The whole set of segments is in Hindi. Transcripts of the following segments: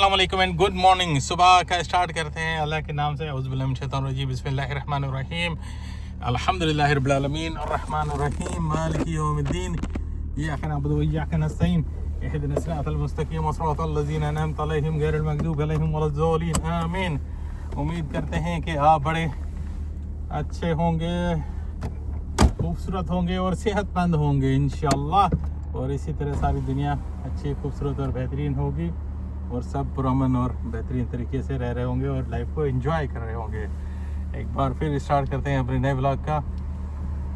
अस्सलाम वालेकुम एंड गुड मॉर्निंग। सुबह का स्टार्ट करते हैं अल्लाह के नाम से। औज़ुबिल्लाहि मिनश शैतानिर रजीम, बिस्मिल्लाहिर रहमानिर रहीम, अल्हम्दुलिल्लाहि रब्बिल आलमीन, अर्रहमानिर रहीम, मालिकि यौमिद्दीन, इय्याका नअबुदु व इय्याका नस्तईन, इहदिनस सिरातल मुस्तकीम, सिरातल लज़ीना अनअमता अलैहिम गैरिल मग़दूबि अलैहिम वलद्दॉलीन, आमीन। उम्मीद करते हैं कि आप बड़े अच्छे होंगे, खूबसूरत होंगे और सेहतमंद होंगे इंशाअल्लाह, और इसी तरह सारी दुनिया अच्छी, खूबसूरत और बेहतरीन होगी और सब पुरअमन और बेहतरीन तरीके से रह रहे होंगे और लाइफ को एंजॉय कर रहे होंगे। एक बार फिर स्टार्ट करते हैं अपने नए व्लॉग का।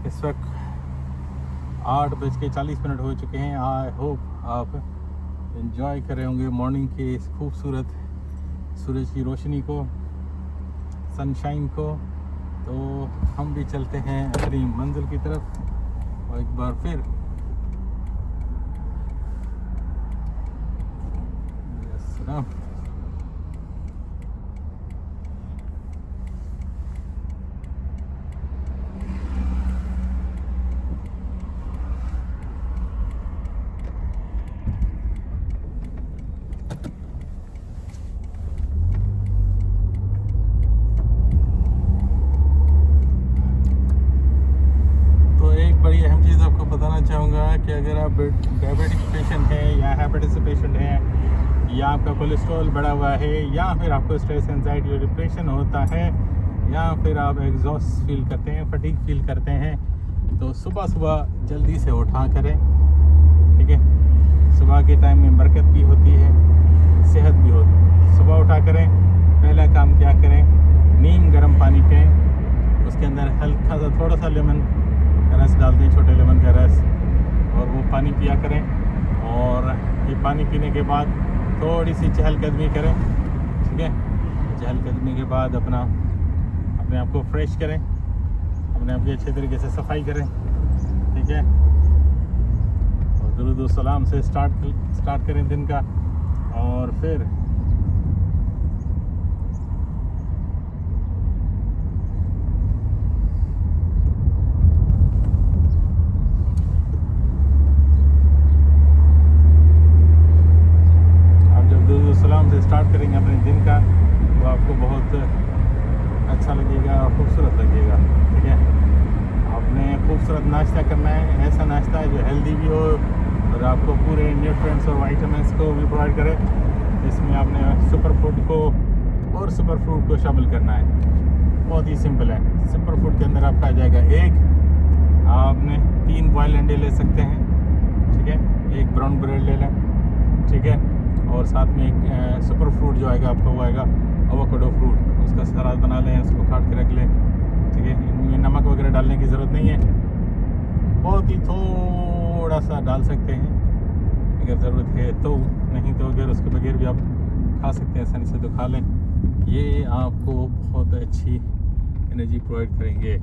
इस वक्त 8:40 हो चुके हैं। आई होप आप एंजॉय कर रहे होंगे मॉर्निंग के इस खूबसूरत सूरज की रोशनी को, सनशाइन को। तो हम भी चलते हैं अपनी मंजिल की तरफ और एक बार फिर ना। तो एक बड़ी अहम चीज़ आपको बताना चाहूँगा कि अगर आप डायबिटिक पेशेंट हैं या हेपेटाइटिस पेशेंट हैं या आपका कोलेस्ट्रॉल बढ़ा हुआ है या फिर आपको स्ट्रेस, एंजाइटी और डिप्रेशन होता है या फिर आप एग्जॉस्ट फील करते हैं, फटीग फील करते हैं, तो सुबह सुबह जल्दी से उठा करें। ठीक है, सुबह के टाइम में बरकत भी होती है, सेहत भी होती है। सुबह उठा करें, पहला काम क्या करें, नीम गर्म पानी पिएं, उसके अंदर हल्का सा थोड़ा सा लेमन का रस डाल दें, छोटे लेमन का रस, और वो पानी पिया करें। और ये पानी पीने के बाद थोड़ी सी चहलकदमी करें। ठीक है, चहलकदमी के बाद अपने आप को फ्रेश करें, अपने आप की अच्छे तरीके से सफाई करें। ठीक है, और दुरूद व सलाम से स्टार्ट करें दिन का। और फिर सलाम से स्टार्ट करेंगे अपने दिन का, तो आपको बहुत अच्छा लगेगा और खूबसूरत लगेगा। ठीक है, आपने खूबसूरत नाश्ता करना है, ऐसा नाश्ता है जो हेल्दी भी हो और आपको पूरे न्यूट्रिएंट्स और विटामिन्स को भी प्रोवाइड करे। इसमें आपने सुपर फूड को और सुपर फ्रूट को शामिल करना है। बहुत ही सिंपल है। सुपर फूड के अंदर आपका आ जाएगा एग, आपने 3 बॉयल अंडे ले सकते हैं। ठीक है, एक ब्राउन ब्रेड ले लें। ठीक है, और साथ में एक सुपर फ्रूट जो आएगा आपका, वो आएगा एवोकाडो फ्रूट, उसका सलाद बना लें, उसको काट के रख लें। ठीक है, इनमें नमक वगैरह डालने की ज़रूरत नहीं है, बहुत ही थोड़ा सा डाल सकते हैं अगर ज़रूरत है तो, नहीं तो अगर उसके बगैर भी आप खा सकते हैं आसानी से, तो खा लें। ये आपको बहुत अच्छी एनर्जी प्रोवाइड करेंगे।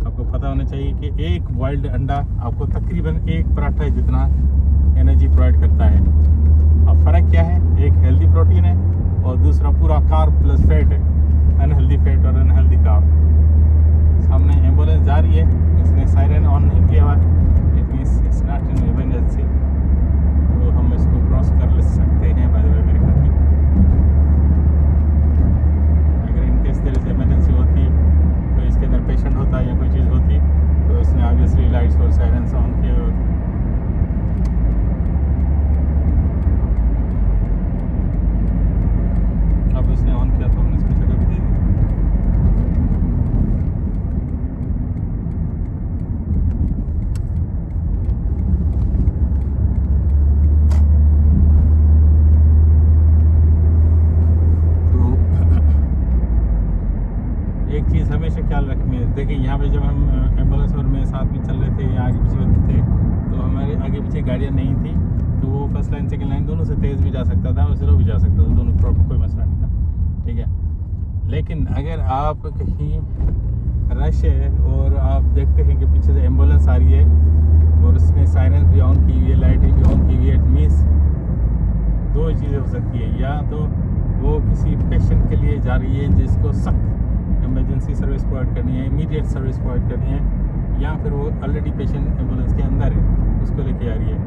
आपको पता होना चाहिए कि एक बॉइल्ड अंडा आपको तकरीबन एक पराठा जितना एनर्जी प्रोवाइड करता है। अब फ़र्क क्या है, एक हेल्दी प्रोटीन है और दूसरा पूरा कार्ब प्लस फैट है, अनहेल्दी फैट और अनहेल्दी कार्ब। सामने एम्बुलेंस जा रही है, इसने सायरन ऑन नहीं किया हुआ, it means it's not in emergency, तो हम इसको क्रॉस कर सकते हैं। बाय द वे मेरे ख्याल में अगर इनकेस देयर इज इमरजेंसी होती, तो इसके अंदर पेशेंट होता या कोई चीज़ होती, तो इसने ऑब्वियसली लाइट्स और सायरन्स ऑन किए होते। अब इसने ऑन किया तो हमने इसको जगह भी दे दी। तो एक चीज़ हमेशा ख्याल रखनी है, देखिए यहाँ पे जब हम एम्बुलेंस और में साथ में चल रहे थे या आगे पीछे होते थे, तो हमारे आगे पीछे गाड़ियाँ नहीं थी, तो वो फर्स्ट लाइन सेकंड लाइन दोनों से तेज़ भी जा सकता था और स्लो भी जा सकता था, दोनों कोई मसला नहीं था। ठीक है, लेकिन अगर आप कहीं रश है और आप देखते हैं कि पीछे से एम्बुलेंस आ रही है और उसने सायरन भी ऑन की हुई है, लाइटें भी ऑन की हुई है, इट मीन्स 2 चीज़ें हो सकती है। या तो वो किसी पेशेंट के लिए जा रही है जिसको सख्त इमरजेंसी सर्विस प्रोवाइड करनी है, इमीडिएट सर्विस प्रोवाइड करनी है, या फिर वो ऑलरेडी पेशेंट एम्बुलेंस के अंदर है, उसको लेके आ रही है।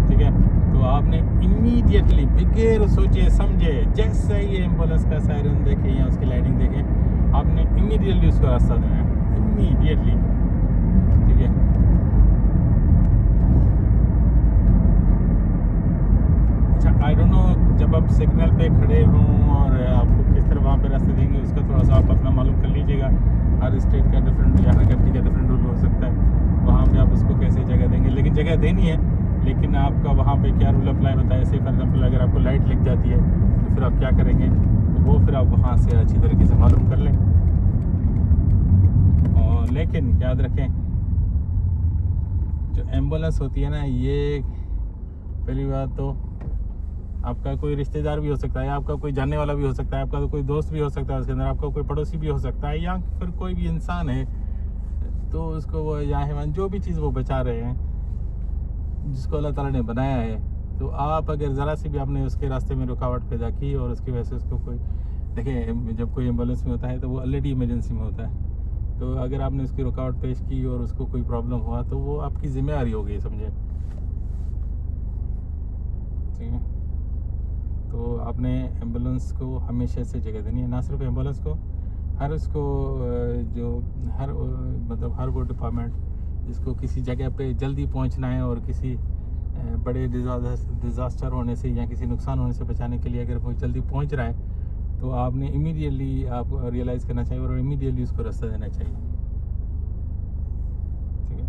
ठीक है, तो आपने इमीडिएटली बगैर सोचे समझे, जैसे ही एम्बुलेंस का सायरन देखे या उसकी लाइटिंग देखे, आपने इमीडिएटली उसको रास्ता देना है, इमीडिएटली। ठीक है, अच्छा, आई डोंट नो, जब आप सिग्नल पे खड़े हों और आपको किस तरह वहाँ पे रास्ते देंगे, उसका थोड़ा सा आप अपना मालूम कर लीजिएगा। हर स्टेट का डिफरेंट या हर कंट्री का डिफरेंट रूल हो सकता है, वहाँ पे आप उसको कैसे जगह देंगे, लेकिन जगह देनी है। लेकिन आपका वहाँ पे क्या रूल अप्लाई होता है, ऐसे फॉर एग्जाम्पल अगर आपको लाइट लग जाती है तो फिर आप क्या करेंगे, तो वो फिर आप वहाँ से अच्छी तरीके से मालूम कर लें। और लेकिन याद रखें, जो एम्बुलेंस होती है ना, ये पहली बात तो आपका कोई रिश्तेदार भी हो सकता है, आपका कोई जानने वाला भी हो सकता है, आपका तो कोई दोस्त भी हो सकता है, उसके अंदर आपका कोई पड़ोसी भी हो सकता है, या फिर कोई भी इंसान है, तो उसको वो या हैवान जो भी चीज़ वो बचा रहे हैं, जिसको अल्लाह ताला ने बनाया है, तो आप अगर ज़रा सी भी आपने उसके रास्ते में रुकावट पैदा की और उसकी वजह से उसको कोई, देखें जब कोई एम्बुलेंस में होता है तो वो ऑलरेडी इमरजेंसी में होता है, तो अगर आपने उसकी रुकावट पेश की और उसको कोई प्रॉब्लम हुआ तो वो आपकी जिम्मेदारी होगी, समझे। ठीक है, तो आपने एम्बुलेंस को हमेशा से जगह देनी है, ना सिर्फ एम्बुलेंस को, हर उसको जो हर मतलब हर वो डिपार्टमेंट जिसको किसी जगह पे जल्दी पहुंचना है और किसी बड़े डिज़ास्टर होने से या किसी नुकसान होने से बचाने के लिए अगर कोई जल्दी पहुंच रहा है, तो आपने इमीडिएटली आप रियलाइज़ करना चाहिए और इमीडिएटली उसको रास्ता देना चाहिए। ठीक है,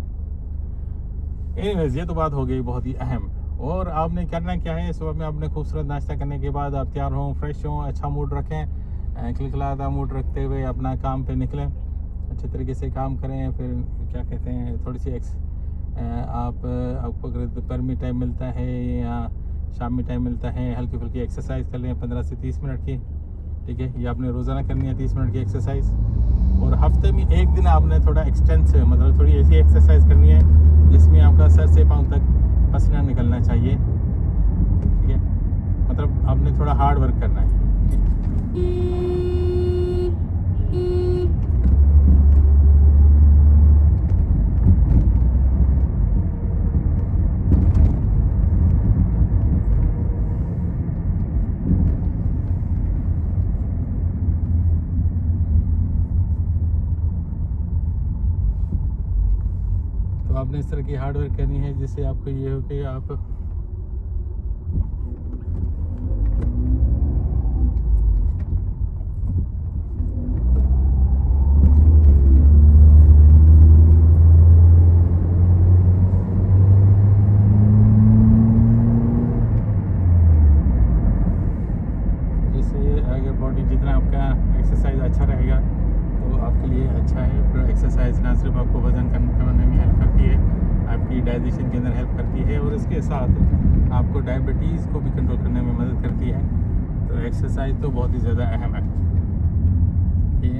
एनीवेज, ये तो बात हो गई बहुत ही अहम। और आपने करना क्या है, सुबह में आपने खूबसूरत नाश्ता करने के बाद आप तैयार हों, फ्रेश हों, अच्छा मूड रखें, खिलखिलाता मूड रखते हुए अपना काम पे निकलें, अच्छे तरीके से काम करें। फिर क्या कहते हैं, थोड़ी सी आपको अगर दोपहर में टाइम मिलता है या शाम में टाइम मिलता है, हल्की फुल्की एक्सरसाइज कर लें 15 से 30 मिनट की। ठीक है, ये आपने रोज़ाना करनी है 30 मिनट की एक्सरसाइज, और हफ्ते में एक दिन आपने थोड़ा एक्सटेंसिव मतलब थोड़ी ऐसी एक्सरसाइज करनी है जिसमें आपका सर से पाँव तक पसीना निकलना चाहिए। ठीक है, मतलब आपने थोड़ा हार्ड वर्क करना है। तो आपने इस तरह की हार्ड वर्क करनी है जिससे आपको ये हो कि आप बॉडी जितना आपका एक्सरसाइज अच्छा रहेगा तो आपके लिए अच्छा है। एक्सरसाइज ना सिर्फ आपको वज़न कम करने में हेल्प करती है, आपकी डाइजेशन के अंदर हेल्प करती है और इसके साथ आपको डायबिटीज़ को भी कंट्रोल करने में मदद करती है। तो एक्सरसाइज तो बहुत ही ज़्यादा अहम है। ये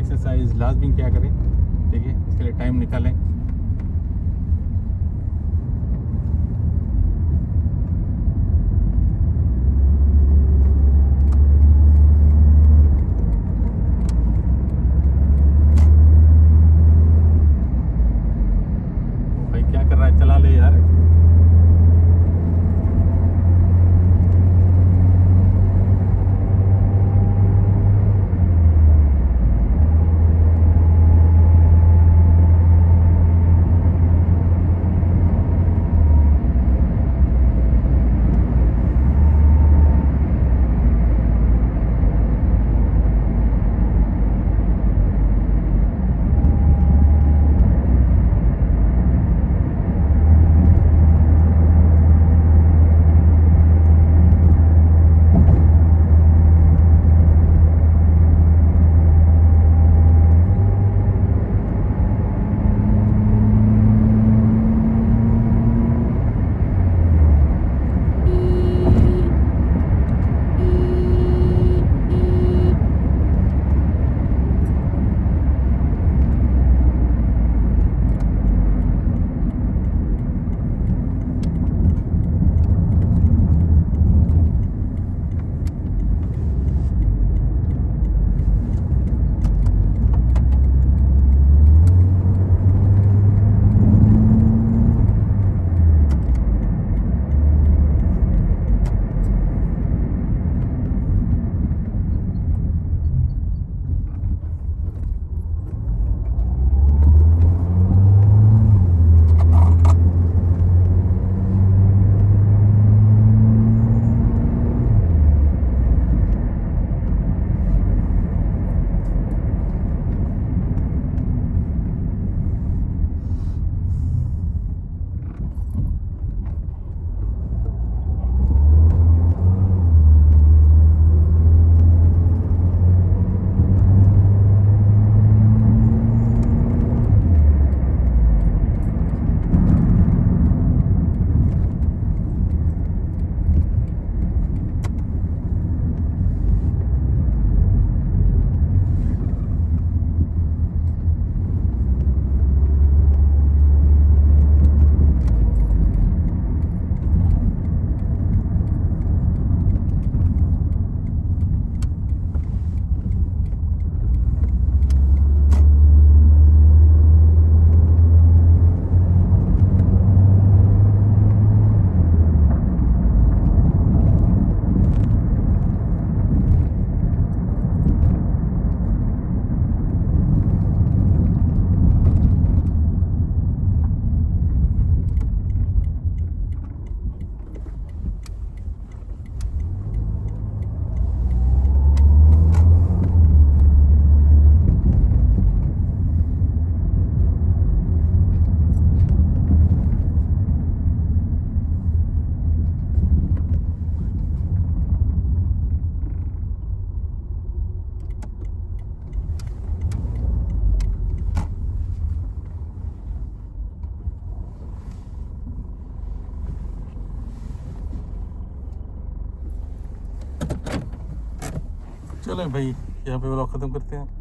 एक्सरसाइज लाजमी क्या करें, ठीक है, इसके लिए टाइम निकालें। चला ले यार। चलें भाई, यहाँ पे व्लॉग ख़त्म करते हैं।